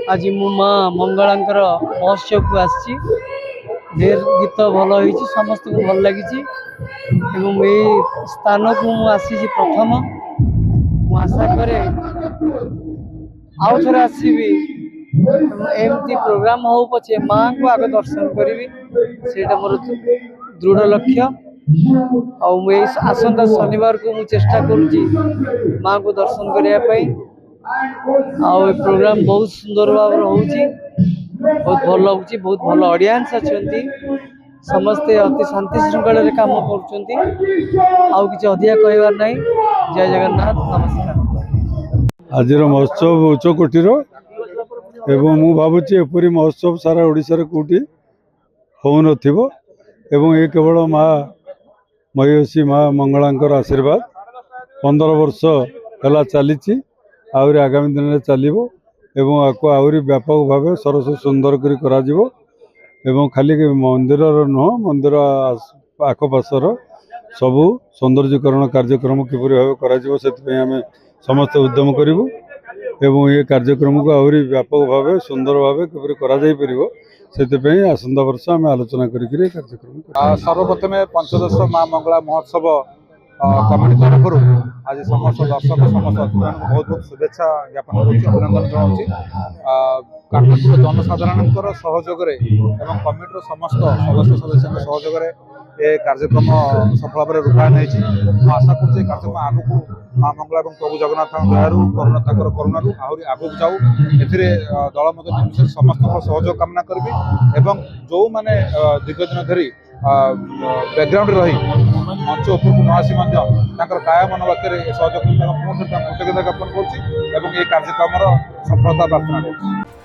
आज मु माँ मंगलांकर महोत्सव को आसी ढेर गीत भल हो समस्त को भल लगी स्थान को मुझे प्रथम आशा करे आउ थे आसबि एमती प्रोग्राम हो पचे माँ को आगे दर्शन करी से मोर दृढ़ लक्ष्य आसंता शनिवार को मुझे चेष्टा करुँची माँ को दर्शन करने प्रोग्राम बहुत सुंदर भाव बहुत भल लगुच बहुत भल ऑडियंस अच्छा समस्ते अति शांति श्रृंखला काम कर कहबार ना जय जगन्नाथ नमस्कार। आज महोत्सव उच्च कोटीर एवं मु भावुची एपरी महोत्सव सारा ओडिशार कोटी हो न ये केवल माँ महेशी माँ मंगलांकर आशीर्वाद 15 वर्ष है चली आहरी आगामी दिन में चलो एवं आपको आहरी व्यापक भाव सरस सुंदर कर खाली मंदिर नुह मंदिर आखपाशर सबू सौंदर्यकरण कार्यक्रम किपर भाव आम समस्त उद्यम करूँ एवं ये कार्यक्रम को आहरी व्यापक भाव सुंदर भाव किपर कर आसंता वर्ष आम आलोचना कार्यक्रम सर्वप्रथम पंचदश माँ मंगला महोत्सव कमिटी तरफ आज समस्त दर्शक समस्त बहुत बहुत शुभेच्छा ज्ञापन अभिनंदन जनाऊँगी काठमांडूर जनसाधारण सहयोग कमिटर समस्त सदस्य सदस्य सहयोग ये कार्यक्रम सफल भाव रूपायन हो आशा कर कार्यक्रम आगक माँ मंगला और प्रभु जगन्नाथ दयारू करुणा आहरी आगक जाऊ ए दल मत निर्विशेष समस्त सहयोग कामना करी जो मैंने दीर्घ दिन धरी बैकग्राउंड रही मंच उपरको न आसी काया मन वाक्य सहयोग कृतज्ञता ज्ञापन कर कार्यक्रम सफलता प्रार्थना कर।